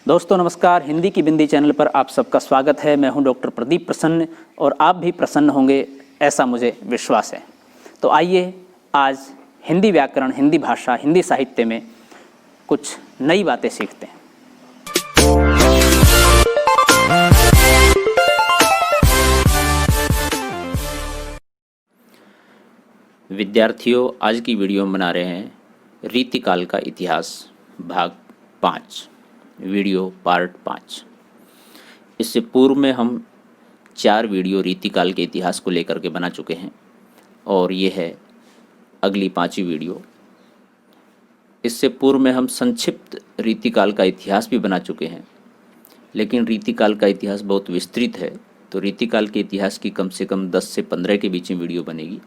दोस्तों नमस्कार, हिंदी की बिंदी चैनल पर आप सबका स्वागत है। मैं हूं डॉक्टर प्रदीप प्रसन्न और आप भी प्रसन्न होंगे ऐसा मुझे विश्वास है। तो आइए आज हिंदी व्याकरण, हिंदी भाषा, हिंदी साहित्य में कुछ नई बातें सीखते हैं। विद्यार्थियों, आज की वीडियो में बना रहे हैं रीतिकाल का इतिहास भाग 5, वीडियो पार्ट 5। इससे पूर्व में हम 4 वीडियो रीतिकाल के इतिहास को लेकर के बना चुके हैं और ये है अगली 5वीं वीडियो। इससे पूर्व में हम संक्षिप्त रीतिकाल का इतिहास भी बना चुके हैं, लेकिन रीतिकाल का इतिहास बहुत विस्तृत है, तो रीतिकाल के इतिहास की कम से कम 10 से 15 के बीच में वीडियो बनेगी।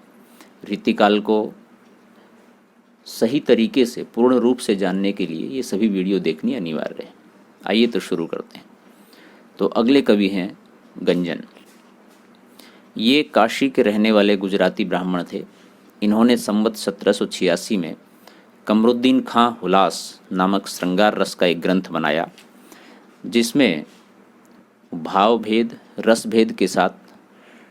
रीतिकाल को सही तरीके से पूर्ण रूप से जानने के लिए ये सभी वीडियो देखनी अनिवार्य है। आइए तो शुरू करते हैं। तो अगले कवि हैं गंजन। ये काशी के रहने वाले गुजराती ब्राह्मण थे। इन्होंने संवत 1786 में कमरुद्दीन खां हुलास नामक श्रृंगार रस का एक ग्रंथ बनाया, जिसमें भाव भेद, रस भेद के साथ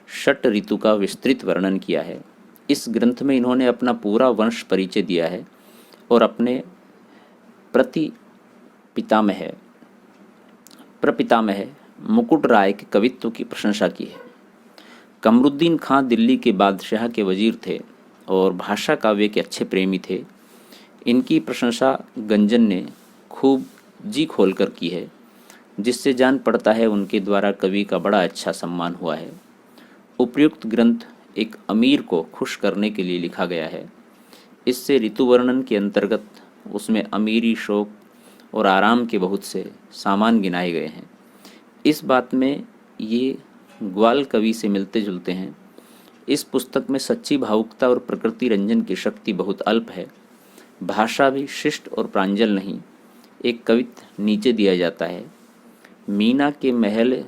षट ऋतु का विस्तृत वर्णन किया है। इस ग्रंथ में इन्होंने अपना पूरा वंश परिचय दिया है और अपने प्रपितामह मुकुट राय के कवित्व की प्रशंसा की है। कमरुद्दीन खां दिल्ली के बादशाह के वजीर थे और भाषा काव्य के अच्छे प्रेमी थे। इनकी प्रशंसा गंजन ने खूब जी खोलकर की है, जिससे जान पड़ता है उनके द्वारा कवि का बड़ा अच्छा सम्मान हुआ है। उपयुक्त ग्रंथ एक अमीर को खुश करने के लिए लिखा गया है। इससे ऋतु वर्णन के अंतर्गत उसमें अमीरी, शोक और आराम के बहुत से सामान गिनाए गए हैं। इस बात में ये ग्वाल कवि से मिलते जुलते हैं। इस पुस्तक में सच्ची भावुकता और प्रकृति रंजन की शक्ति बहुत अल्प है। भाषा भी शिष्ट और प्रांजल नहीं। एक कवित्व नीचे दिया जाता है। मीना के महल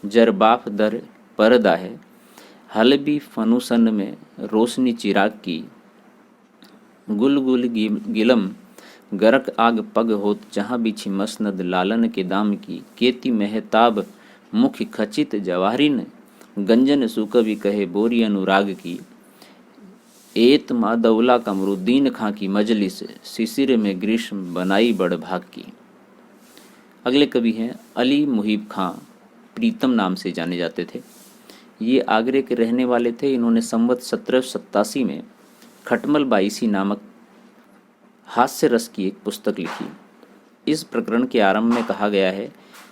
जरबाफ दर पर्दा है, हलबी फनुसन में रोशनी चिराग की, गुल गुल गिलम गरक आग पग होत, जहाँ बिछी मसनद लालन के दाम की, केती महताब मुख खचित जवाहरिन, गंजन सुकवि कहे बोरी अनुराग की, एत मादौला कमरुद्दीन खां की मजलिस, शिशिर में ग्रीष्म बनाई बड़ भाग की। अगले कवि हैं अली मुहिब खां, प्रीतम नाम से जाने जाते थे। ये आगरे के रहने वाले थे। इन्होंने संवत 1787 में खटमल बाईसी नामक हास्य रस की एक पुस्तक लिखी। इस प्रकरण के आरंभ में कहा गया है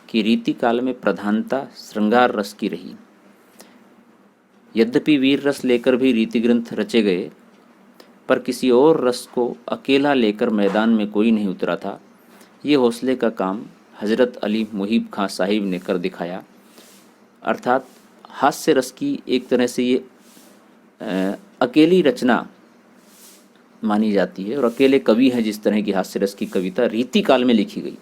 कि रीतिकाल में प्रधानता श्रृंगार रस की रही। यद्यपि वीर रस लेकर भी रीति ग्रंथ रचे गए, पर किसी और रस को अकेला लेकर मैदान में कोई नहीं उतरा था। ये हौसले का काम हजरत अली मुहिब खां साहिब ने कर दिखाया। अर्थात हास्य रस की एक तरह से ये अकेली रचना मानी जाती है और अकेले कवि हैं जिस तरह की हास्य रस की कविता रीतिकाल में लिखी गई।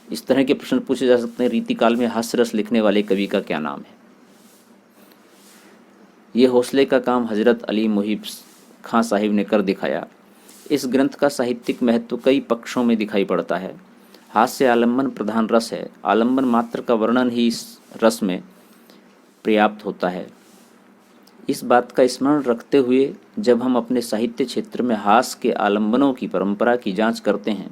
इस तरह के प्रश्न पूछे जा सकते हैं, रीतिकाल में हास्य रस लिखने वाले कवि का क्या नाम है। ये हौसले का काम हजरत अली मुहिब खां साहिब ने कर दिखाया। इस ग्रंथ का साहित्यिक महत्व कई पक्षों में दिखाई पड़ता है। हास्य आलम्बन प्रधान रस है। आलम्बन मात्र का वर्णन ही इस रस में पर्याप्त होता है। इस बात का स्मरण रखते हुए जब हम अपने साहित्य क्षेत्र में हास्य के आलंबनों की परंपरा की जांच करते हैं,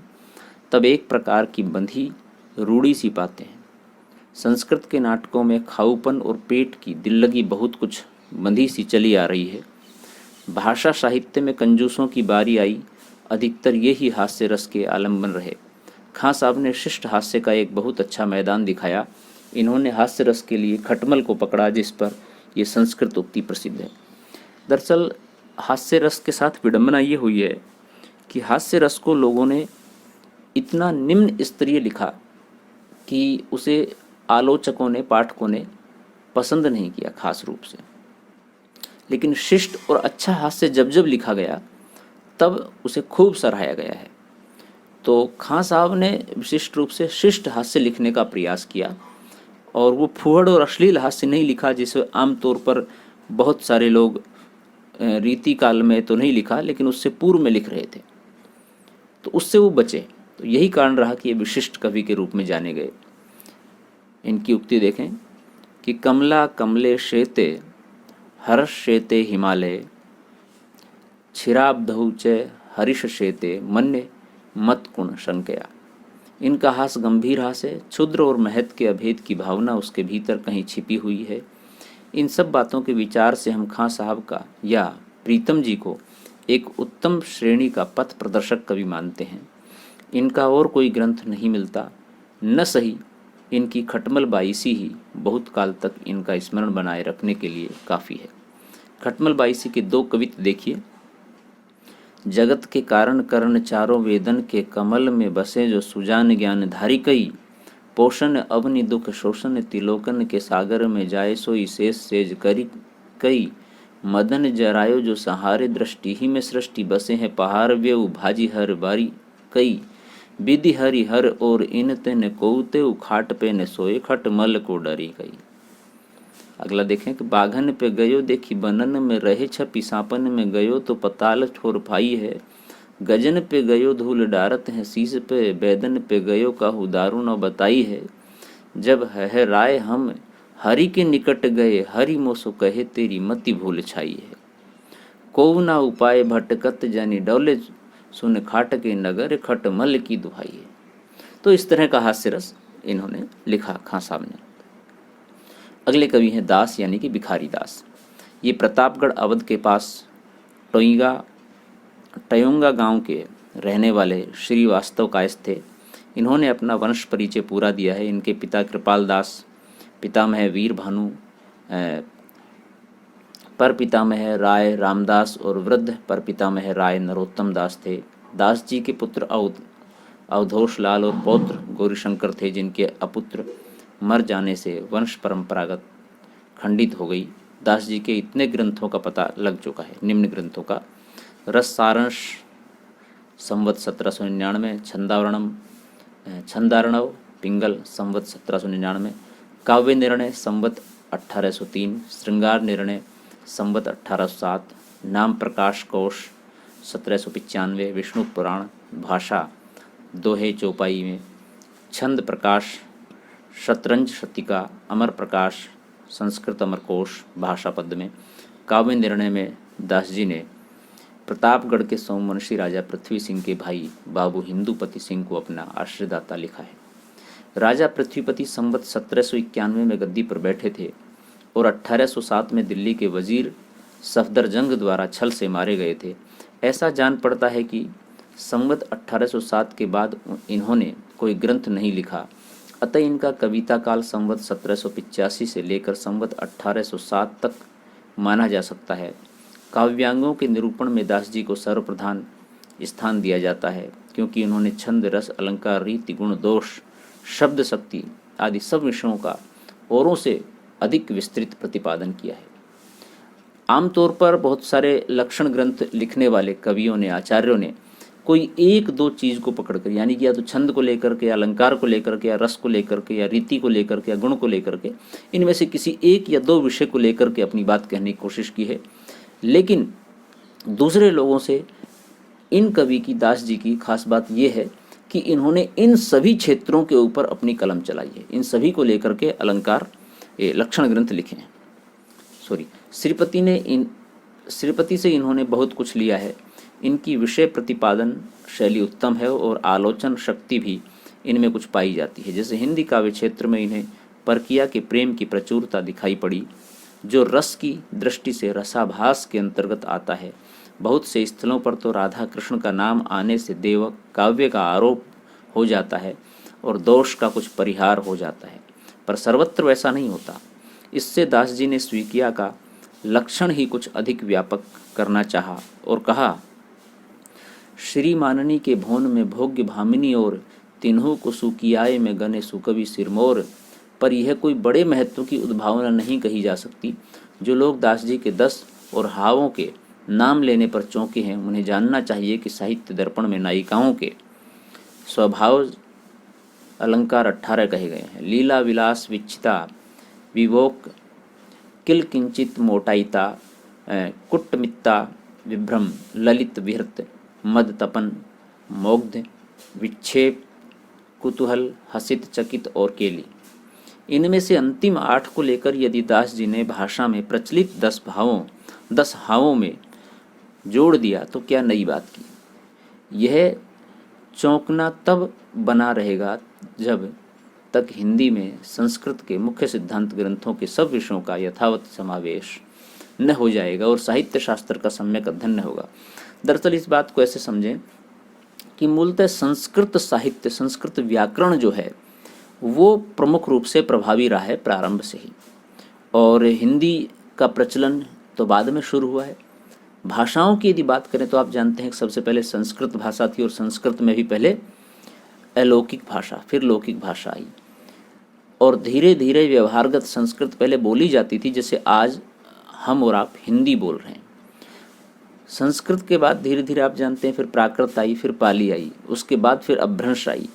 तब एक प्रकार की बंधी रूढ़ी सी पाते हैं। संस्कृत के नाटकों में खाऊपन और पेट की दिल लगी बहुत कुछ बंधी सी चली आ रही है। भाषा साहित्य में कंजूसों की बारी आई। अधिकतर यही हास्य रस के आलंबन रहे। खां साहब ने शिष्ट हास्य का एक बहुत अच्छा मैदान दिखाया। इन्होंने हास्य रस के लिए खटमल को पकड़ा, जिस पर यह संस्कृत उक्ति प्रसिद्ध है। दरअसल हास्य रस के साथ विडंबना ये हुई है कि हास्य रस को लोगों ने इतना निम्न स्तरीय लिखा कि उसे आलोचकों ने, पाठकों ने पसंद नहीं किया खास रूप से। लेकिन शिष्ट और अच्छा हास्य जब जब लिखा गया, तब उसे खूब सराहाया गया है। तो खां साहब ने विशिष्ट रूप से शिष्ट हास्य लिखने का प्रयास किया और वो फूहड़ और अश्लील हास्य नहीं लिखा, जिसे आमतौर पर बहुत सारे लोग रीति काल में तो नहीं लिखा, लेकिन उससे पूर्व में लिख रहे थे, तो उससे वो बचे। तो यही कारण रहा कि ये विशिष्ट कवि के रूप में जाने गए। इनकी उक्ति देखें कि कमला कमले शेते हर्ष शेते हिमालय छिराब्धौ च हरिष शेते मन्य मत कुण शंकया। इनका हास गंभीर हास है, क्षुद्र और महत्व के अभेद की भावना उसके भीतर कहीं छिपी हुई है। इन सब बातों के विचार से हम खां साहब का या प्रीतम जी को एक उत्तम श्रेणी का पथ प्रदर्शक कवि मानते हैं। इनका और कोई ग्रंथ नहीं मिलता, न सही इनकी खटमल बाईसी ही बहुत काल तक इनका स्मरण बनाए रखने के लिए काफ़ी है। खटमल बाईसी के 2 कवित्त देखिए। जगत के कारण करण चारों वेदन के कमल में बसे जो सुजान ज्ञान धारी कई पोषण अवनि दुख शोषण तिलोकन के सागर में जाए सोई शेष सेज करी कई मदन जरायो जो सहारे दृष्टि ही में सृष्टि बसे हैं पहाड़ व्यू भाजी हर बारी कई विधि हरि हर और इन तेन कोते खाट पे न सोए खट मल को डरी गई। अगला देखें कि बाघन पे गयो देखी बनन में रहे छपी सांपन में गयो तो पताल ठोर पाई है गजन पे गयो धूल डारत है शीश पे बैदन पे गयो काहू दारू न बताई है जब है राय हम हरि के निकट गए हरि मोसो कहे तेरी मति भूल छाई है को ना उपाय भटकत जानी डौले सुन खाट के नगर खट मल की दुहाई है। तो इस तरह का हास्य रस इन्होंने लिखा खां साहब ने। अगले कवि हैं दास यानी कि भिखारी दास। ये प्रतापगढ़ अवध के पास टयोंगा गांव के रहने वाले श्रीवास्तव कायस्थ थे। इन्होंने अपना वंश परिचय पूरा दिया है। इनके पिता कृपाल दास, पितामह वीर भानु, पर पितामह राय रामदास और वृद्ध पर पितामह राय नरोत्तम दास थे। दास जी के पुत्र अवधोष लाल और पौत्र गौरीशंकर थे, जिनके अपुत्र मर जाने से वंश परंपरागत खंडित हो गई। दास जी के इतने ग्रंथों का पता लग चुका है। निम्न ग्रंथों का रस सारांश संवत 1799, छंदारणव पिंगल संवत 1799, काव्य निर्णय संवत 1803, श्रृंगार निर्णय संवत 1807, नाम प्रकाश कोश 1795, विष्णु पुराण भाषा दोहे चौपाई में, छंद प्रकाश शतरंज शतिका, अमर प्रकाश संस्कृत अमरकोश भाषा पद में। काव्य निर्णय में दास जी ने प्रतापगढ़ के सोमवंशी राजा पृथ्वी सिंह के भाई बाबू हिंदूपति सिंह को अपना आश्रयदाता लिखा है। राजा पृथ्वीपति संवत 1791 में गद्दी पर बैठे थे और 1807 में दिल्ली के वजीर सफदरजंग द्वारा छल से मारे गए थे। ऐसा जान पड़ता है कि संवत 1807 के बाद इन्होंने कोई ग्रंथ नहीं लिखा, अतः इनका कविता काल संवत 1785 से लेकर संवत 1807 तक माना जा सकता है। काव्यांगों के निरूपण में दास जी को सर्वप्रधान स्थान दिया जाता है, क्योंकि उन्होंने छंद रस अलंकार रीति गुण दोष शब्द शक्ति आदि सब विषयों का औरों से अधिक विस्तृत प्रतिपादन किया है। आमतौर पर बहुत सारे लक्षण ग्रंथ लिखने वाले कवियों ने, आचार्यों ने कोई एक दो चीज़ को पकड़कर, यानी कि या तो छंद को लेकर के, या अलंकार को लेकर के, या रस को लेकर के, या रीति को लेकर के, या गुण को लेकर के, इनमें से किसी एक या दो विषय को लेकर के अपनी बात कहने की कोशिश की है। लेकिन दूसरे लोगों से इन कवि की, दास जी की खास बात यह है कि इन्होंने इन सभी क्षेत्रों के ऊपर अपनी कलम चलाई है। इन सभी को लेकर के अलंकार लक्षण ग्रंथ लिखे हैं। श्रीपति से इन्होंने बहुत कुछ लिया है। इनकी विषय प्रतिपादन शैली उत्तम है और आलोचन शक्ति भी इनमें कुछ पाई जाती है। जैसे हिंदी काव्य क्षेत्र में इन्हें परकिया के प्रेम की प्रचुरता दिखाई पड़ी, जो रस की दृष्टि से रसाभास के अंतर्गत आता है। बहुत से स्थलों पर तो राधा कृष्ण का नाम आने से देव काव्य का आरोप हो जाता है और दोष का कुछ परिहार हो जाता है, पर सर्वत्र वैसा नहीं होता। इससे दास जी ने स्वीकिया का लक्षण ही कुछ अधिक व्यापक करना चाहा और कहा, श्री माननी के भोन में भोग्य भामिनी और तिन्हों को सुकियाए में गने सुकवि सिरमोर। पर यह कोई बड़े महत्व की उद्भावना नहीं कही जा सकती। जो लोग दास जी के 10 और हावों के नाम लेने पर चौंके हैं, उन्हें जानना चाहिए कि साहित्य दर्पण में नायिकाओं के स्वभाव अलंकार 18 कहे गए हैं। लीला विलास विचिता विवोक किल किंचित मोटाइता कुट्टमित्ता विभ्रम ललित विहृत मद तपन मोग्ध विक्षेप कुतूहल हसित चकित और केली। इनमें से अंतिम 8 को लेकर यदि दास जी ने भाषा में प्रचलित 10 हावों में जोड़ दिया तो क्या नई बात की। यह चौंकना तब बना रहेगा जब तक हिंदी में संस्कृत के मुख्य सिद्धांत ग्रंथों के सब विषयों का यथावत समावेश न हो जाएगा और साहित्य शास्त्र का सम्यक अध्ययन न होगा। दरअसल इस बात को ऐसे समझें कि मूलतः संस्कृत साहित्य, संस्कृत व्याकरण जो है वो प्रमुख रूप से प्रभावी रहा है प्रारंभ से ही, और हिंदी का प्रचलन तो बाद में शुरू हुआ है। भाषाओं की यदि बात करें तो आप जानते हैं कि सबसे पहले संस्कृत भाषा थी और संस्कृत में भी पहले अलौकिक भाषा, फिर लौकिक भाषा आई, और धीरे धीरे व्यवहारगत संस्कृत पहले बोली जाती थी, जैसे आज हम और आप हिंदी बोल रहे हैं। संस्कृत के बाद धीरे धीरे आप जानते हैं फिर प्राकृत आई, फिर पाली आई, उसके बाद फिर अपभ्रंश आई,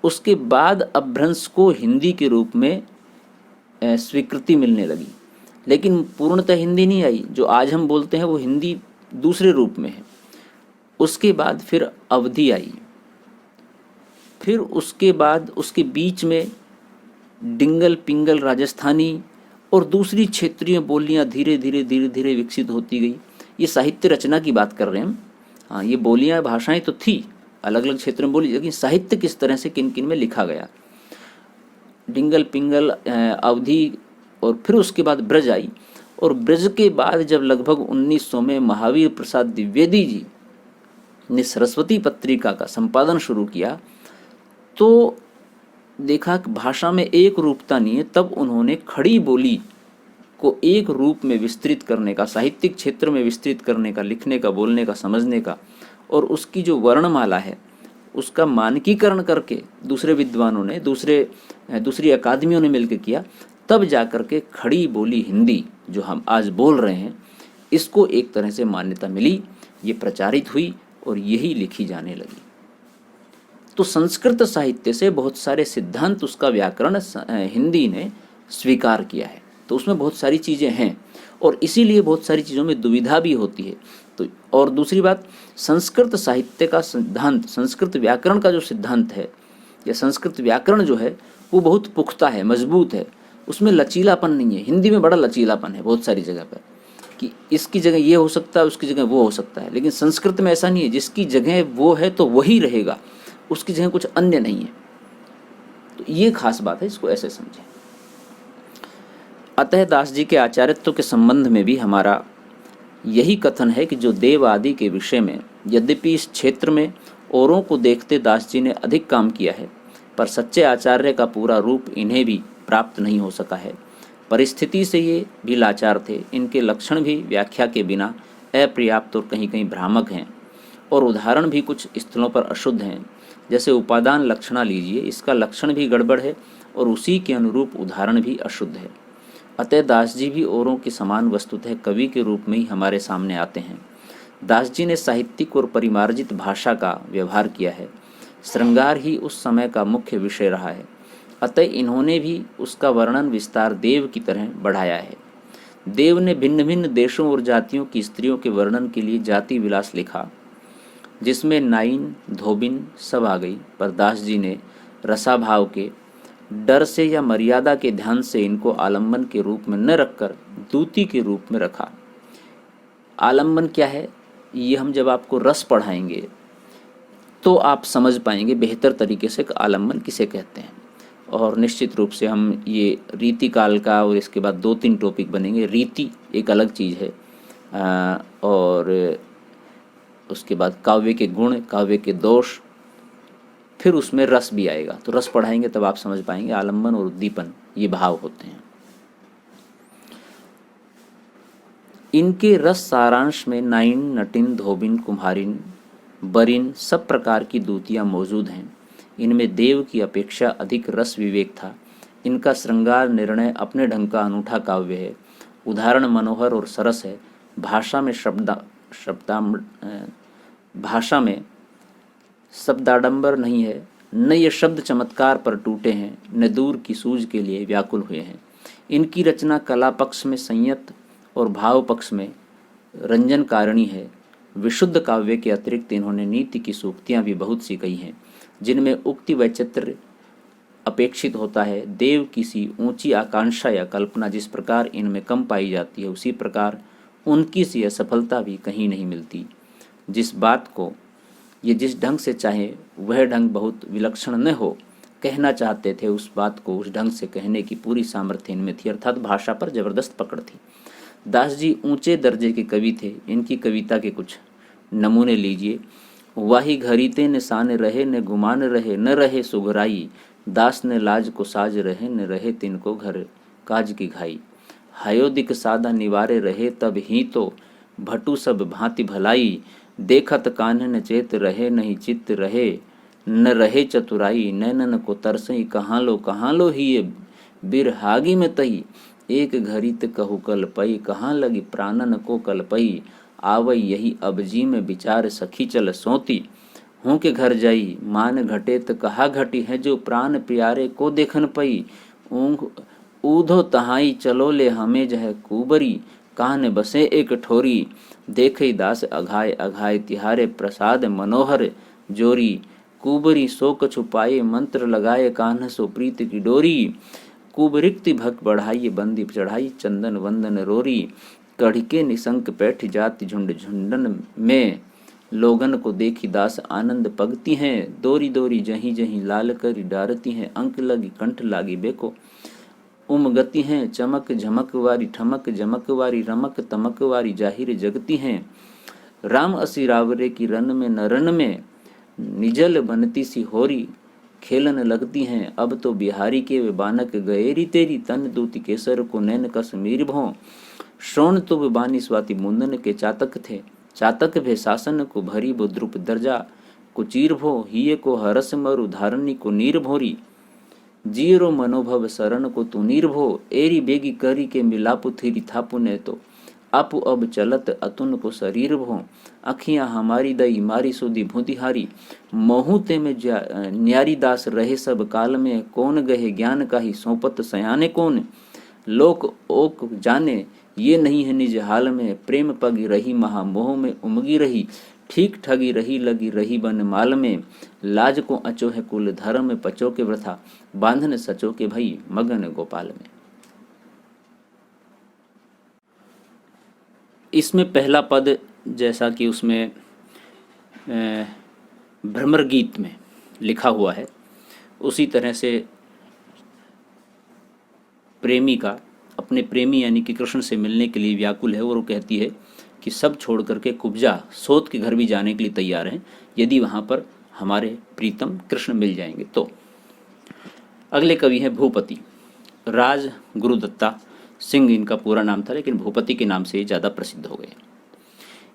उसके बाद अपभ्रंश को हिंदी के रूप में स्वीकृति मिलने लगी, लेकिन पूर्णतः हिंदी नहीं आई। जो आज हम बोलते हैं वो हिंदी दूसरे रूप में है। उसके बाद फिर अवधी आई, फिर उसके बाद उसके बीच में डिंगल पिंगल राजस्थानी और दूसरी क्षेत्रीय बोलियां धीरे धीरे विकसित होती गई। ये साहित्य रचना की बात कर रहे हैं हम। हाँ, ये बोलियां भाषाएं तो थी, अलग अलग क्षेत्रों में बोली, लेकिन साहित्य किस तरह से किन किन में लिखा गया। डिंगल पिंगल अवधी, और फिर उसके बाद ब्रज आई, और ब्रज के बाद जब लगभग 1900 में महावीर प्रसाद द्विवेदी जी ने सरस्वती पत्रिका का संपादन शुरू किया तो देखा कि भाषा में एक रूपता नहीं है। तब उन्होंने खड़ी बोली को एक रूप में विस्तृत करने का, साहित्यिक क्षेत्र में विस्तृत करने का, लिखने का, बोलने का, समझने का, और उसकी जो वर्णमाला है उसका मानकीकरण करके दूसरे विद्वानों ने, दूसरी अकादमियों ने मिलकर किया। तब जाकर के खड़ी बोली हिंदी जो हम आज बोल रहे हैं इसको एक तरह से मान्यता मिली, ये प्रचारित हुई और यही लिखी जाने लगी। तो संस्कृत साहित्य से बहुत सारे सिद्धांत, उसका व्याकरण हिंदी ने स्वीकार किया है, तो उसमें बहुत सारी चीज़ें हैं और इसीलिए बहुत सारी चीज़ों में दुविधा भी होती है। तो और दूसरी बात, संस्कृत साहित्य का सिद्धांत, संस्कृत व्याकरण का जो सिद्धांत है या संस्कृत व्याकरण जो है वो बहुत पुख्ता है, मजबूत है, उसमें लचीलापन नहीं है। हिंदी में बड़ा लचीलापन है बहुत सारी जगह पर कि इसकी जगह ये हो सकता है, उसकी जगह वो हो सकता है, लेकिन संस्कृत में ऐसा नहीं है। जिसकी जगह वो है तो वही रहेगा, उसकी जगह कुछ अन्य नहीं है। तो ये खास बात है, इसको ऐसे समझें। अतः दास जी के आचार्यत्व के संबंध में भी हमारा यही कथन है कि जो देव आदि के विषय में यद्यपि इस क्षेत्र में औरों को देखते दास जी ने अधिक काम किया है, पर सच्चे आचार्य का पूरा रूप इन्हें भी प्राप्त नहीं हो सका है। परिस्थिति से ये भी लाचार थे। इनके लक्षण भी व्याख्या के बिना अपर्याप्त और कहीं कहीं भ्रामक हैं, और उदाहरण भी कुछ स्थलों पर अशुद्ध हैं। जैसे उपादान लक्षणा लीजिए, इसका लक्षण भी गड़बड़ है और उसी के अनुरूप उदाहरण भी अशुद्ध है। अतः दास जी भी औरों के समान वस्तुतः कवि के रूप में ही हमारे सामने आते हैं। दास जी ने साहित्यिक और परिमार्जित भाषा का व्यवहार किया है। श्रृंगार ही उस समय का मुख्य विषय रहा है, अतः इन्होंने भी उसका वर्णन विस्तार देव की तरह बढ़ाया है। देव ने भिन्न भिन्न देशों और जातियों की स्त्रियों के वर्णन के लिए जाति विलास लिखा, जिसमें नाइन धोबिन सब आ गई, पर दास जी ने रसाभाव के डर से या मर्यादा के ध्यान से इनको आलम्बन के रूप में न रखकर दूती के रूप में रखा। आलम्बन क्या है, ये हम जब आपको रस पढ़ाएंगे तो आप समझ पाएंगे बेहतर तरीके से आलम्बन किसे कहते हैं। और निश्चित रूप से हम ये रीति काल का, और इसके बाद 2-3 टॉपिक बनेंगे। रीति एक अलग चीज़ है, और उसके बाद काव्य के गुण, काव्य के दोष, फिर उसमें रस भी आएगा। तो रस पढ़ाएंगे तब आप समझ पाएंगे आलम्बन और उद्दीपन ये भाव होते हैं। इनके रस सारांश में नाइन, नटिन, धोबिन, कुम्हारिन, बरिन सब प्रकार की दूतियाँ मौजूद हैं। इनमें देव की अपेक्षा अधिक रस विवेक था। इनका श्रृंगार निर्णय अपने ढंग का अनूठा काव्य है। उदाहरण मनोहर और सरस है। भाषा में शब्दाडंबर नहीं है, न ये शब्द चमत्कार पर टूटे हैं, न दूर की सूझ के लिए व्याकुल हुए हैं। इनकी रचना कला पक्ष में संयत और भाव पक्ष में रंजन कारिणी है। विशुद्ध काव्य के अतिरिक्त इन्होंने नीति की सूक्तियाँ भी बहुत सी कही हैं, जिनमें उक्ति वैचित्र्य अपेक्षित होता है। देव किसी ऊंची आकांक्षा या कल्पना जिस प्रकार इनमें कम पाई जाती है, उसी प्रकार उनकी सी असफलता भी कहीं नहीं मिलती। जिस बात को ये जिस ढंग से चाहे वह ढंग बहुत विलक्षण न हो, कहना चाहते थे उस बात को उस ढंग से कहने की पूरी सामर्थ्य इनमें थी, अर्थात भाषा पर जबरदस्त पकड़ थी। दास जी ऊंचे दर्जे के कवि थे। इनकी कविता के कुछ नमूने लीजिए। वाही घरीते न सान रहे न गुमान रहे, न रहे सुघराई, दास ने लाज को साज रहे, न रहे तिनको घर काज की घाई। हयोदिक सादा निवारे रहे, तब ही तो भटू सब भांति भलाई, देखत कान्हन चेत रहे, नहीं चित्त रहे, न रहे चतुराई। नैनन को तरसई कहाँ लो ही ये बिरहागी में तई, एक घरित कहु कल पई, कहाँ लगी प्राणन को कल पई। आवई यही अबजी में विचार सखी चल सोती, हूँ के घर जाई मान घटे त कहा घटी है, जो प्राण प्यारे को देखन पई। ऊँघ ऊधो तहाई चलो ले हमें जह कुबरी, कान बसे एक ठोरी, देखई दास अघाय अघाय तिहारे प्रसाद मनोहर जोरी। कुबरी शोक छुपाए मंत्र लगाए, कान्ह सो प्रीत की डोरी। कुबरिक्ति भक बढ़ाई बंदी चढ़ाई, चंदन वंदन रोरी। कढ़के निशंक बैठ जाति झुंड झुंडन में, लोगन को देखी दास आनंद पगती हैं। दोरी दोरी जहीं जहीं लाल करी डारती हैं, अंक लगी कंठ लागी बेको उमगती हैं। चमक झमक वारी ठमक जमक वारी, रमक तमक वारी जाहिर जगती हैं। राम असी रावरे की रन में नरन में, निजल बनती सी होरी खेलन लगती हैं। अब तो बिहारी के वे बानक गएरी तेरी, तन दूती केसर को नैन कश्मीर भों। श्रोण तुब बानी स्वाति मुंदन के चातक थे, चातक भे शासन को भरी बो द्रुप दर्जा। कुचीर भो हिये को हरस मरु, धारणी को नीर भोरी। जीरो मनोभव शरण को तू नीर भो, एरी बेगी करी के मिलापु थीरी थापु ने तो। आपु अब चलत अतुन को शरीर भो, अखियां हमारी दई मारी सुधी भूतिहारी। महू ते में न्यारी दास रहे सब काल में, कौन गहे ज्ञान का ही सौंपत सयाने कौन। लोक ओक जाने ये नहीं है निज हाल में, प्रेम पगी रही महामोह में उमगी रही। ठीक ठगी रही लगी रही बन माल में, लाज को अचो है कुल धर्म पचो के वृथा, बांधन सचो के भई मगन गोपाल में। इसमें पहला पद जैसा कि उसमें भ्रमर गीत में लिखा हुआ है, उसी तरह से प्रेमिका अपने प्रेमी यानी कि कृष्ण से मिलने के लिए व्याकुल है और वो कहती है कि सब छोड़ करके कुब्जा सोत के घर भी जाने के लिए तैयार हैं, यदि वहाँ पर हमारे प्रीतम कृष्ण मिल जाएंगे तो। अगले कवि हैं भूपति। राज गुरुदत्ता सिंह इनका पूरा नाम था, लेकिन भूपति के नाम से ज़्यादा प्रसिद्ध हो गए।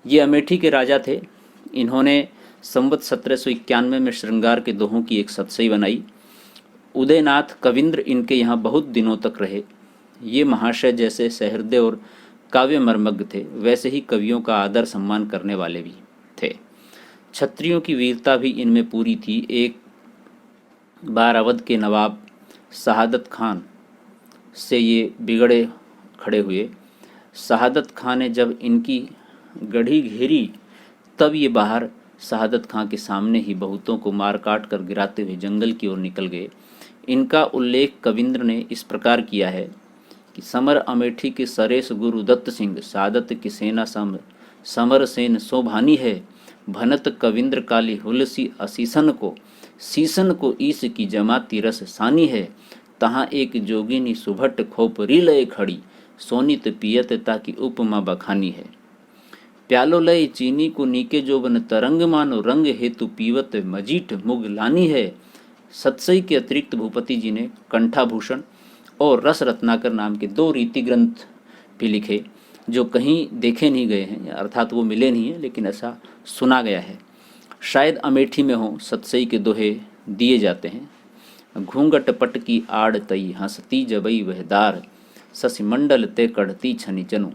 ये अमेठी के राजा थे। इन्होंने संवत 1791 में श्रृंगार के दोहों की एक सतसई बनाई। उदयनाथ कविंद्र इनके यहाँ बहुत दिनों तक रहे। ये महाशय जैसे सहृदय और काव्य मर्मज्ञ थे, वैसे ही कवियों का आदर सम्मान करने वाले भी थे। क्षत्रियों की वीरता भी इनमें पूरी थी। एक बार अवध के नवाब शहादत खान से ये बिगड़े खड़े हुए। शहादत खान ने जब इनकी गढ़ी घेरी, तब ये बाहर शहादत खान के सामने ही बहुतों को मार काट कर गिराते हुए जंगल की ओर निकल गए। इनका उल्लेख कविंद्र ने इस प्रकार किया है कि समर अमेठी के सरेश गुरु दत्त सिंह, सादत की सेना समर सेन शोभानी है। भनत कविंद्र काली हुलसी असीसन को, सीसन को ईस की जमाती रस सानी है। तहाँ एक जोगिनी सुभट खोपरी लय खड़ी, सोनित पियत ताकि उपमा बखानी है। प्यालो लय चीनी को नीके जोबन तरंग मानो, रंग हेतु पीवत मजीठ मुग लानी है। सतसई के अतिरिक्त भूपति जी ने कंठाभूषण और रस रत्नाकर नाम के 2 रीति ग्रंथ भी लिखे, जो कहीं देखे नहीं गए हैं, अर्थात वो मिले नहीं हैं, लेकिन ऐसा सुना गया है। शायद अमेठी में हो सतसई के दोहे दिए जाते हैं। घूंघट पट की आड़ तई, हंसती जबई वह दार, ससिमंडल ते कढ़ती छनि चनु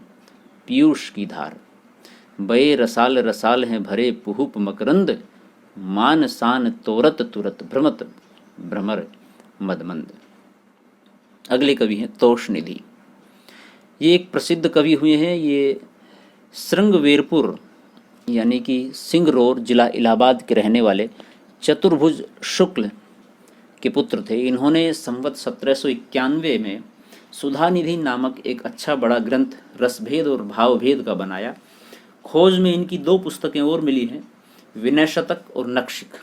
पीयूष की धार। बये रसाल रसाल हैं भरे पुहुप मकरंद, मान सान तोरत तुरत भ्रमत भ्रमर मदमंद। अगले कवि हैं तोषनिधि। ये एक प्रसिद्ध कवि हुए हैं। ये श्रृंगवेरपुर यानी कि सिंगरौर जिला इलाहाबाद के रहने वाले चतुर्भुज शुक्ल के पुत्र थे। इन्होंने संवत 1791 में सुधानिधि नामक एक अच्छा बड़ा ग्रंथ रसभेद और भावभेद का बनाया। खोज में इनकी 2 पुस्तकें और मिली हैं, विनय शतक और नक्षिक।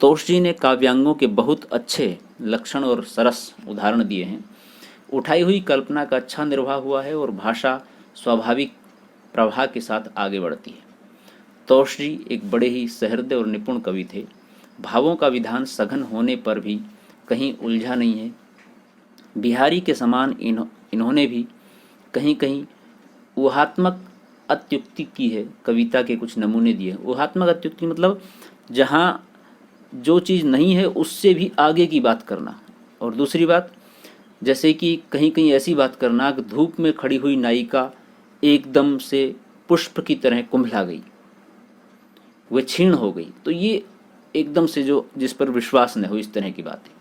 तोष जी ने काव्यांगों के बहुत अच्छे लक्षण और सरस उदाहरण दिए हैं। उठाई हुई कल्पना का अच्छा निर्वाह हुआ है और भाषा स्वाभाविक प्रवाह के साथ आगे बढ़ती है। तोष जी एक बड़े ही सहृदय और निपुण कवि थे। भावों का विधान सघन होने पर भी कहीं उलझा नहीं है। बिहारी के समान इन्होंने भी कहीं कहीं ऊहात्मक अत्युक्ति की है। कविता के कुछ नमूने दिए। ऊहात्मक अत्युक्ति मतलब जहाँ जो चीज़ नहीं है उससे भी आगे की बात करना। और दूसरी बात, जैसे कि कहीं कहीं ऐसी बात करना कि धूप में खड़ी हुई नायिका एकदम से पुष्प की तरह कुंभला गई, वह क्षीण हो गई, तो ये एकदम से जो जिस पर विश्वास न हो, इस तरह की बात है।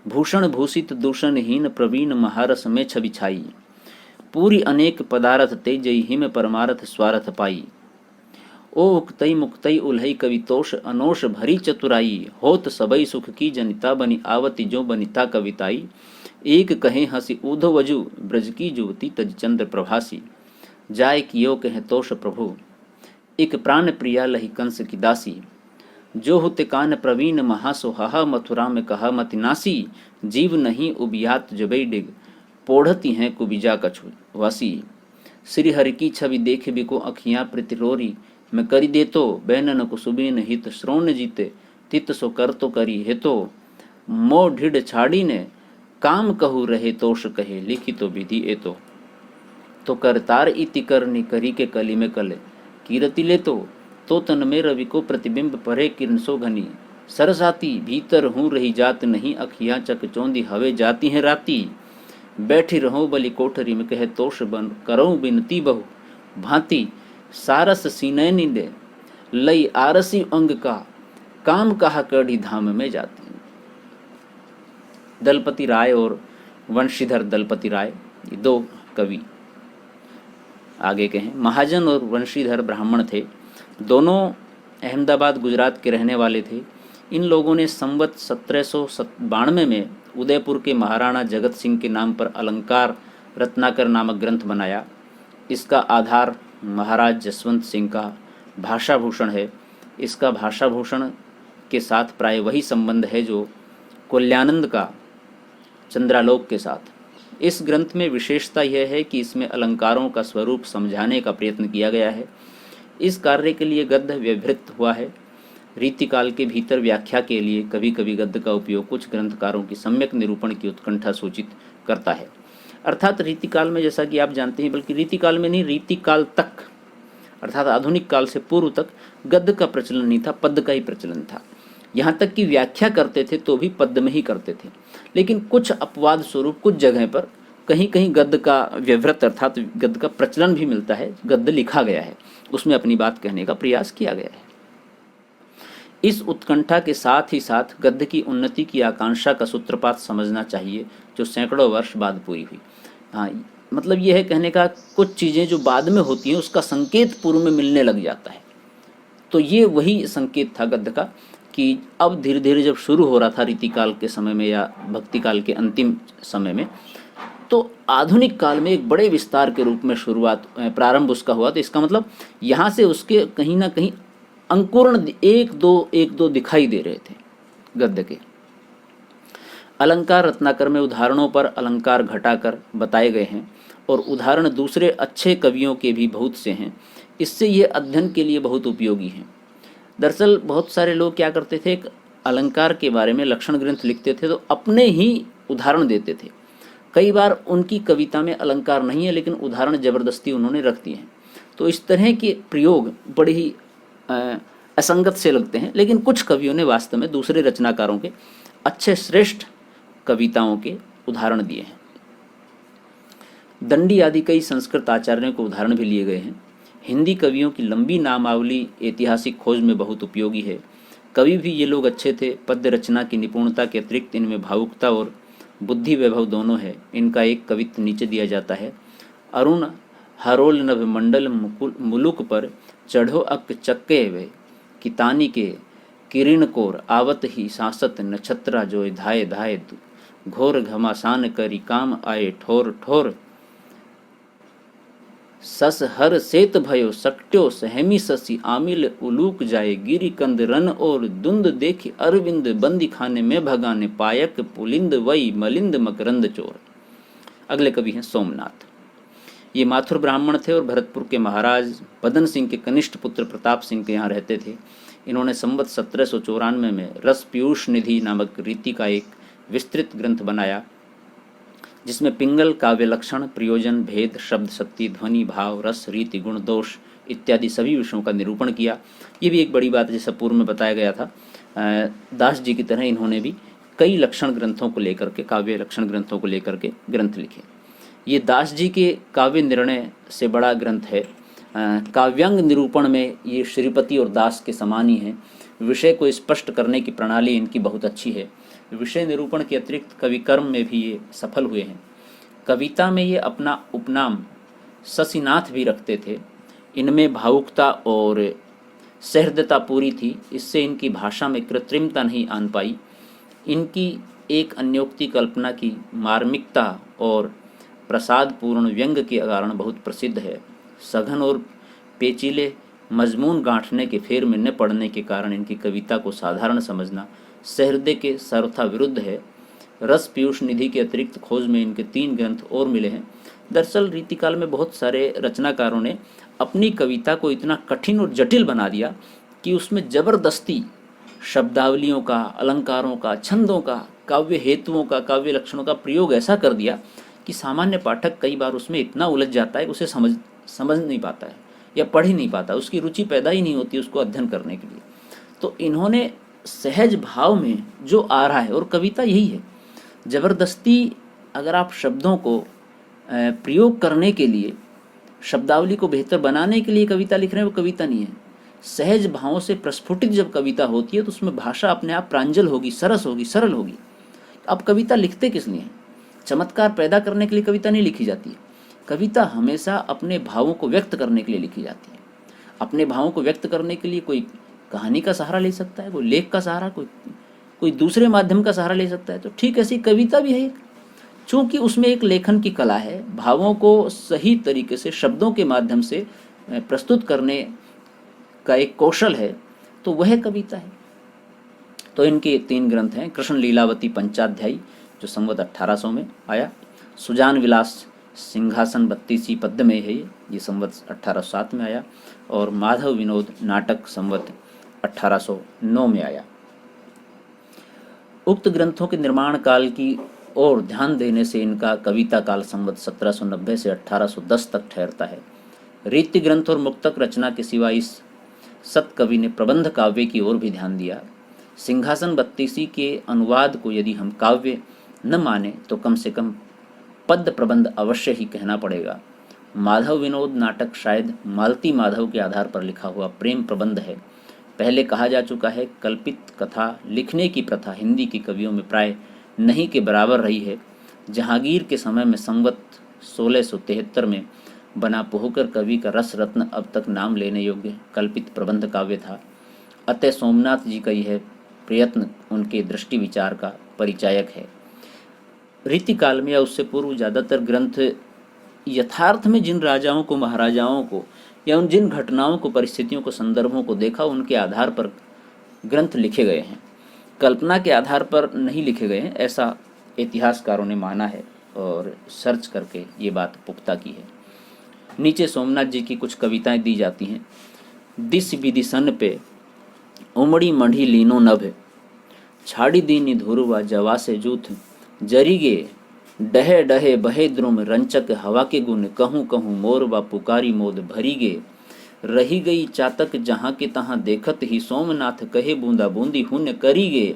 भूषण भूषित दूषणहीन प्रवीण महारस में छवि छाई, पूरी अनेक पदारथ तेजई हिम परमारथ स्वारथ पाई। ओ उक्तई मुक्तई उल्हई कवितोष अनोष भरी चतुराई, होत सबई सुख की जनिता बनी आवती जो बनिता कविताई। एक कहे हंसी ऊधो वजु ब्रज की जुवती तज चंद्र प्रभासी, जाय कियो कहे तोष प्रभु एक प्राण प्रिया लही कंस की दासी। जो हुते कान प्रवीण महासो हाहा मथुरा में कहा मति नासी, जीव नहीं उबियात जबई डिग पोढ़ती हैं कुबिजा कछु वासी। श्री हरि की छवि देख बिको अखियां प्रतिरोरी, मैं करी देतो बैनन को सुबीन हित श्रोण जीते तित सो कर तो करी हेतो। मो ढिड छाड़ी ने काम कहू रहे तोष कहे लिखी तो विधि एतो। तो करतार इति करनी करी के कली में कले कीरति ले तो तन में रवि को प्रतिबिंब परे किरण सो घनी। सरसाती भीतर हूँ रही जात नहीं अखियां चक चौंधी हवे जाती हैं राती। बैठी रहो बलि कोठरी में कहे तोष बन करो बिनती बहु भांति। सारस सीनैनी दे लई आरसी अंग का काम कहा कड़ी धाम में जाती। दलपति राय और वंशीधर दलपति राय, ये 2 कवि आगे के हैं। महाजन और वंशीधर ब्राह्मण थे। दोनों अहमदाबाद गुजरात के रहने वाले थे। इन लोगों ने संवत 1792 में उदयपुर के महाराणा जगत सिंह के नाम पर अलंकार रत्नाकर नामक ग्रंथ बनाया। इसका आधार महाराज जसवंत सिंह का भाषाभूषण है। इसका भाषाभूषण के साथ प्राय वही संबंध है जो कल्यानंद का चंद्रालोक के साथ। इस ग्रंथ में विशेषता यह है कि इसमें अलंकारों का स्वरूप समझाने का प्रयत्न किया गया है। इस कार्य के लिए गद्य व्यवहृत हुआ है। रीतिकाल के भीतर व्याख्या के लिए कभी कभी गद्य का उपयोग कुछ ग्रंथकारों की सम्यक निरूपण की उत्कंठा सूचित करता है। अर्थात रीतिकाल में, जैसा कि आप जानते हैं, बल्कि रीतिकाल में नहीं, रीतिकाल तक अर्थात आधुनिक काल से पूर्व तक गद्य का प्रचलन नहीं था, पद्य का ही प्रचलन था। यहाँ तक कि व्याख्या करते थे तो भी पद्य में ही करते थे। लेकिन कुछ अपवाद स्वरूप कुछ जगह पर कहीं कहीं गद्य का व्यवहृत अर्थात गद्य का प्रचलन भी मिलता है, गद्य लिखा गया है, उसमें अपनी बात कहने का प्रयास किया गया है। इस उत्कंठा के साथ ही साथ गद्य की उन्नति की आकांक्षा का सूत्रपात समझना चाहिए जो सैकड़ों वर्ष बाद पूरी हुई। हाँ, मतलब यह है कहने का, कुछ चीज़ें जो बाद में होती हैं उसका संकेत पूर्व में मिलने लग जाता है। तो ये वही संकेत था गद्य का कि अब धीरे धीरे जब शुरू हो रहा था रीतिकाल के समय में या भक्ति काल के अंतिम समय में, तो आधुनिक काल में एक बड़े विस्तार के रूप में प्रारंभ उसका हुआ। तो इसका मतलब यहाँ से उसके कहीं ना कहीं अंकुरण एक दो दिखाई दे रहे थे गद्य के। अलंकार रत्नाकर में उदाहरणों पर अलंकार घटाकर बताए गए हैं और उदाहरण दूसरे अच्छे कवियों के भी बहुत से हैं। इससे ये अध्ययन के लिए बहुत उपयोगी हैं। दरअसल बहुत सारे लोग क्या करते थे, एक अलंकार के बारे में लक्षण ग्रंथ लिखते थे तो अपने ही उदाहरण देते थे। कई बार उनकी कविता में अलंकार नहीं है लेकिन उदाहरण जबरदस्ती उन्होंने रख दिए हैं। तो इस तरह के प्रयोग बड़े ही असंगत से लगते हैं, लेकिन कुछ कवियों ने वास्तव में दूसरे रचनाकारों के अच्छे श्रेष्ठ कविताओं के उदाहरण दिए हैं। दंडी आदि कई संस्कृत आचार्यों के उदाहरण भी लिए गए हैं। हिंदी कवियों की लंबी नामावली ऐतिहासिक खोज में बहुत उपयोगी है। कवि भी ये लोग अच्छे थे। पद्य रचना की निपुणता के अतिरिक्त इनमें भावुकता और बुद्धि वैभव दोनों है। इनका एक कवित्व नीचे दिया जाता है। अरुण हरोल नभ मंडल मुलुक पर चढ़ो अक चक्के वे कितानी के किरण कोर आवत ही सांसत नक्षत्रा जोय धाय धाय घोर घमासान करी काम आए ठोर ठोर सस हर सेत भयो सक्ट्यो सहमी ससी आमिल उलूक जाए गिरी कंद रन और दुंद देखी अरविंद बंदी खाने में भगाने पायक पुलिंद वई मलिंद मकरंद चोर। अगले कवि हैं सोमनाथ। ये माथुर ब्राह्मण थे और भरतपुर के महाराज पदन सिंह के कनिष्ठ पुत्र प्रताप सिंह के यहाँ रहते थे। इन्होंने संवत 1794 में रस पीयूष निधि नामक रीति का एक विस्तृत ग्रंथ बनाया, जिसमें पिंगल, काव्य लक्षण, प्रयोजन, भेद, शब्द शक्ति, ध्वनि, भाव, रस, रीति, गुण, दोष इत्यादि सभी विषयों का निरूपण किया। ये भी एक बड़ी बात है, जैसा पूर्व में बताया गया था। दास जी की तरह इन्होंने भी कई लक्षण ग्रंथों को लेकर के, काव्य लक्षण ग्रंथों को लेकर के ग्रंथ लिखे। ये दास जी के काव्य निर्णय से बड़ा ग्रंथ है। काव्यांग निरूपण में ये श्रीपति और दास के समान ही हैं। विषय को स्पष्ट करने की प्रणाली इनकी बहुत अच्छी है। विषय निरूपण के अतिरिक्त कवि कर्म में भी ये सफल हुए हैं। कविता में ये अपना उपनाम शशिनाथ भी रखते थे। इनमें भावुकता और सहृदयता पूरी थी, इससे इनकी भाषा में कृत्रिमता नहीं आन पाई। इनकी एक अन्योक्ति कल्पना की मार्मिकता और प्रसादपूर्ण व्यंग के कारण बहुत प्रसिद्ध है। सघन और पेचीले मजमून गांठने के फेर में न पड़ने के कारण इनकी कविता को साधारण समझना सहृदय के सर्वथा विरुद्ध है। रस पीयूष निधि के अतिरिक्त खोज में इनके 3 ग्रंथ और मिले हैं। दरअसल रीतिकाल में बहुत सारे रचनाकारों ने अपनी कविता को इतना कठिन और जटिल बना दिया कि उसमें जबरदस्ती शब्दावलियों का, अलंकारों का, छंदों का, काव्य हेतुओं का, काव्य लक्षणों का प्रयोग ऐसा कर दिया कि सामान्य पाठक कई बार उसमें इतना उलझ जाता है कि उसे समझ नहीं पाता है या पढ़ ही नहीं पाता, उसकी रुचि पैदा ही नहीं होती उसको अध्ययन करने के लिए। तो इन्होंने सहज भाव में जो आ रहा है, और कविता यही है, जबरदस्ती अगर आप शब्दों को प्रयोग करने के लिए, शब्दावली को बेहतर बनाने के लिए कविता लिख रहे हैं, वो कविता नहीं है। सहज भावों से प्रस्फुटित जब कविता होती है तो उसमें भाषा अपने आप प्रांजल होगी, सरस होगी, सरल होगी। अब कविता लिखते किस लिए? चमत्कार पैदा करने के लिए कविता नहीं लिखी जाती है। कविता हमेशा अपने भावों को व्यक्त करने के लिए लिखी जाती है। अपने भावों को व्यक्त करने के लिए कोई कहानी का सहारा ले सकता है, कोई लेख का सहारा, कोई दूसरे माध्यम का सहारा ले सकता है। तो ठीक ऐसी कविता भी है, चूँकि उसमें एक लेखन की कला है, भावों को सही तरीके से शब्दों के माध्यम से प्रस्तुत करने का एक कौशल है, तो वह कविता है। तो इनके 3 ग्रंथ हैं। कृष्ण लीलावती पंचाध्यायी जो संवत 1800 में आया, सुजान विलास सिंहासन 32 पद्य में है, ये संवत 1807 में आया, और माधव विनोद नाटक संवत 1809 में आया। उक्त ग्रंथों के निर्माण काल की ओर ध्यान देने से इनका कविता काल संवत 1790 से 1810 तक ठहरता है। रीति ग्रंथ और मुक्तक रचना के सिवा इस सत कवि ने प्रबंध काव्य की ओर भी ध्यान दिया। सिंहासन 32 के अनुवाद को यदि हम काव्य न माने तो कम से कम पद्य प्रबंध अवश्य ही कहना पड़ेगा। माधव विनोद नाटक शायद मालती माधव के आधार पर लिखा हुआ प्रेम प्रबंध है। पहले कहा जा चुका है, कल्पित कथा लिखने की प्रथा हिंदी के कवियों में प्राय नहीं के बराबर रही है। जहांगीर के समय में संवत 1673 में बना पोहकर कवि का रस रत्न अब तक नाम लेने योग्य कल्पित प्रबंध काव्य था। अतः सोमनाथ जी का यह प्रयत्न उनके दृष्टि विचार का परिचायक है। रीतिकाल में या उससे पूर्व ज़्यादातर ग्रंथ यथार्थ में जिन राजाओं को, महाराजाओं को, या उन जिन घटनाओं को, परिस्थितियों को, संदर्भों को देखा, उनके आधार पर ग्रंथ लिखे गए हैं। कल्पना के आधार पर नहीं लिखे गए हैं, ऐसा इतिहासकारों ने माना है और सर्च करके ये बात पुख्ता की है। नीचे सोमनाथ जी की कुछ कविताएं दी जाती हैं। दिस विदिशन पे उमड़ी मढ़ी लीनो नभ, छाड़ी दीनी धुरवा जवा से जूथ, जरीगे डहे डहे बहे द्रुम रंचक हवा के गुण, कहूँ कहूँ मोरबा पुकारी मोद भरीगे, रही गई चातक जहाँ के तहाँ देखत ही, सोमनाथ कहे बूंदा बूंदी हुन करीगे,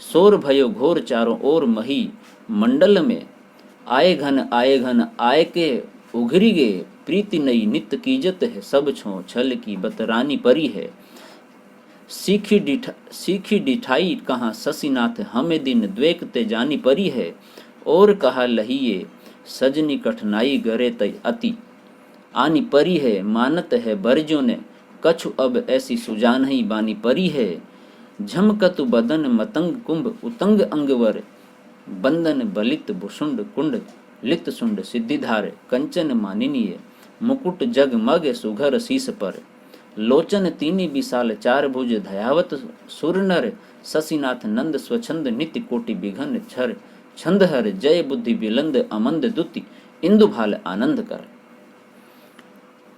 शोर भयो घोर चारों ओर मही, मंडल में आए घन आए के उघरीगे, प्रीति नई नित कीजत है, सब छो छल की बतरानी परी है, सीखी डिठाई कहाँ शशिनाथ, हमें दिन द्वेकते जानी परी है, और कहा लहिए सजनी कठनाई गरे तय अति, आनी परी है मानत है बरजों ने, कछु अब ऐसी सुजान ही बानी परी है, झमकतु बदन मतंग कुंभ उतंग अंगवर, बंदन बलित भुषुंड कुंड लित सुंड सिद्धिधार, कंचन मानिनीय मुकुट जग मग सुघर शीस पर, लोचन तीनी विशाल चार भुज धयावत सुर नर, शशिनाथ नंद स्वच्छंद नित्य कोटि विघन छर, छंदहर जय बुद्धि विलंद अमंद दुति इंदुभाल आनंद कर।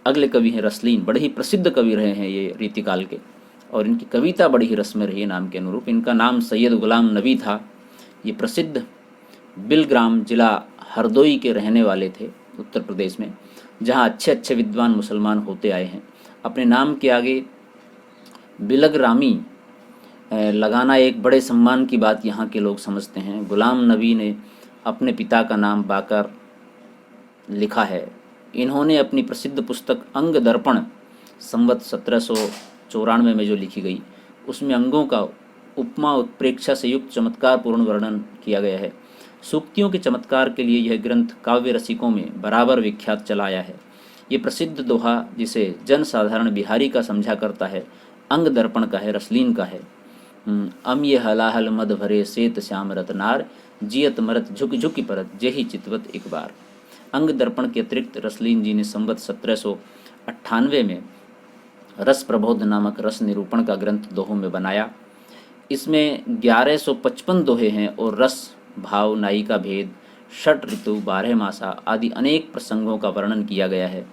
अगले कवि हैं रसलीन, बड़े ही प्रसिद्ध कवि रहे हैं ये रीतिकाल के, और इनकी कविता बड़ी ही रस्म रही है नाम के अनुरूप। इनका नाम सैयद गुलाम नबी था। ये प्रसिद्ध बिलग्राम जिला हरदोई के रहने वाले थे उत्तर प्रदेश में, जहाँ अच्छे अच्छे विद्वान मुसलमान होते आए हैं। अपने नाम के आगे बिलग्रामी लगाना एक बड़े सम्मान की बात यहाँ के लोग समझते हैं। गुलाम नबी ने अपने पिता का नाम बाकर लिखा है। इन्होंने अपनी प्रसिद्ध पुस्तक अंग दर्पण संवत 1794 में जो लिखी गई, उसमें अंगों का उपमा उत्प्रेक्षा से युक्त चमत्कारपूर्ण वर्णन किया गया है। सूक्तियों के चमत्कार के लिए यह ग्रंथ काव्य रसिकों में बराबर विख्यात चला आया है। ये प्रसिद्ध दोहा, जिसे जन साधारण बिहारी का समझा करता है, अंग दर्पण का है, रसलीन का है। अम ये हलाहल मद भरे सेत श्याम रतनार, जियत मरत झुक झुकी परत जेहि चितवत एक बार। अंग दर्पण के अतिरिक्त रसलीन जी ने संवत 1798 में रस प्रबोध नामक रस निरूपण का ग्रंथ दोहों में बनाया। इसमें 1155 दोहे हैं और रस, भाव, नायिका भेद, षट ऋतु, 12 मासा आदि अनेक प्रसंगों का वर्णन किया गया है।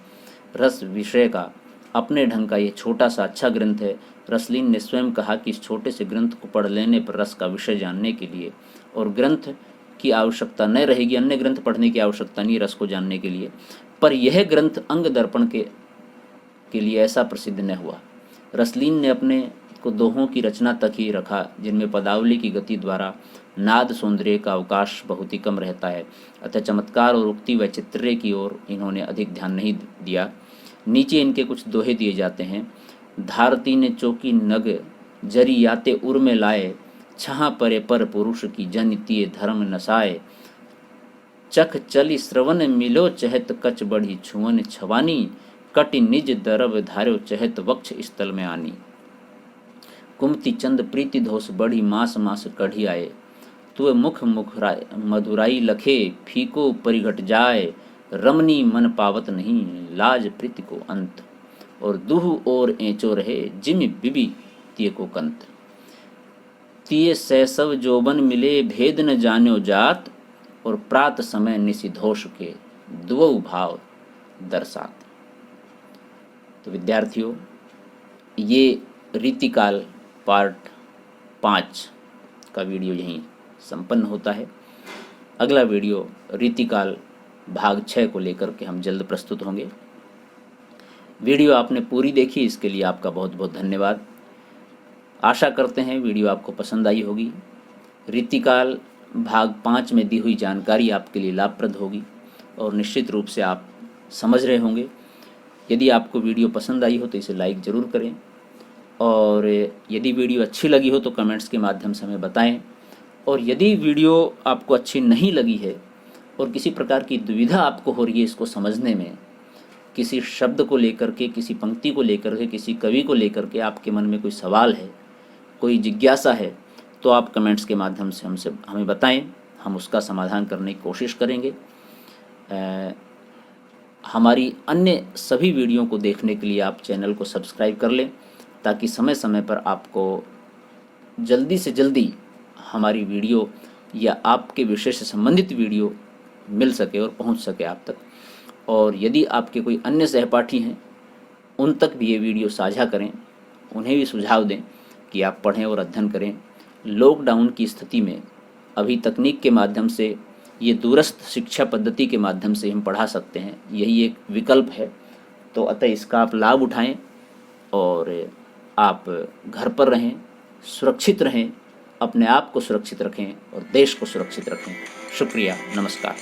रस विषय का अपने ढंग का ये छोटा सा अच्छा ग्रंथ है। रसलीन ने स्वयं कहा कि इस छोटे से ग्रंथ को पढ़ लेने पर रस का विषय जानने के लिए और ग्रंथ की आवश्यकता न रहेगी, अन्य ग्रंथ पढ़ने की आवश्यकता नहीं रस को जानने के लिए। पर यह ग्रंथ अंग दर्पण के लिए ऐसा प्रसिद्ध न हुआ। रसलीन ने अपने को दोहों की रचना तक ही रखा, जिनमें पदावली की गति द्वारा नाद सौंदर्य का अवकाश बहुत ही कम रहता है, अतः चमत्कार और उक्ति वैचित्र्य की ओर इन्होंने अधिक ध्यान नहीं दिया। नीचे इनके कुछ दोहे दिए जाते हैं। धारती ने चौकी नग जरी याते उर में लाए, छहाँ परे पर पुरुष की जनितीय धर्म नसाए, चख चली श्रवण मिलो चहत कच बढ़ी छुअन छवानी, कटि निज दरब धार्यो चहत वक्ष स्थल में आनी। कुमति चंद प्रीति धोष बढ़ी मास मास कढ़ी आए, तुए मुख मधुराई लखे फीको परिघट जाए, रमनी मन पावत नहीं लाज प्रीति को अंत, और दुहु और एंचो रहे जिम बिबी तिये को कंत। तिये सैसव जोबन मिले भेद न जान्यो जात, और प्रात समय निशिधोष के दुवौ भाव दर्शात। तो विद्यार्थियों, ये रीतिकाल पार्ट 5 का वीडियो यहीं संपन्न होता है। अगला वीडियो रीतिकाल भाग 6 को लेकर के हम जल्द प्रस्तुत होंगे। वीडियो आपने पूरी देखी, इसके लिए आपका बहुत बहुत धन्यवाद। आशा करते हैं वीडियो आपको पसंद आई होगी। रीतिकाल भाग 5 में दी हुई जानकारी आपके लिए लाभप्रद होगी और निश्चित रूप से आप समझ रहे होंगे। यदि आपको वीडियो पसंद आई हो तो इसे लाइक ज़रूर करें, और यदि वीडियो अच्छी लगी हो तो कमेंट्स के माध्यम से हमें बताएं। और यदि वीडियो आपको अच्छी नहीं लगी है और किसी प्रकार की दुविधा आपको हो रही है इसको समझने में, किसी शब्द को लेकर के, किसी पंक्ति को लेकर के, किसी कवि को लेकर के आपके मन में कोई सवाल है, कोई जिज्ञासा है, तो आप कमेंट्स के माध्यम से हमें बताएं, हम उसका समाधान करने की कोशिश करेंगे। हमारी अन्य सभी वीडियो को देखने के लिए आप चैनल को सब्सक्राइब कर लें, ताकि समय समय पर आपको जल्दी से जल्दी हमारी वीडियो या आपके विषय से संबंधित वीडियो मिल सके और पहुंच सके आप तक। और यदि आपके कोई अन्य सहपाठी हैं, उन तक भी ये वीडियो साझा करें, उन्हें भी सुझाव दें कि आप पढ़ें और अध्ययन करें। लॉकडाउन की स्थिति में अभी तकनीक के माध्यम से, ये दूरस्थ शिक्षा पद्धति के माध्यम से हम पढ़ा सकते हैं, यही एक विकल्प है। तो अतः इसका आप लाभ उठाएं और आप घर पर रहें, सुरक्षित रहें, अपने आप को सुरक्षित रखें और देश को सुरक्षित रखें। शुक्रिया, नमस्कार।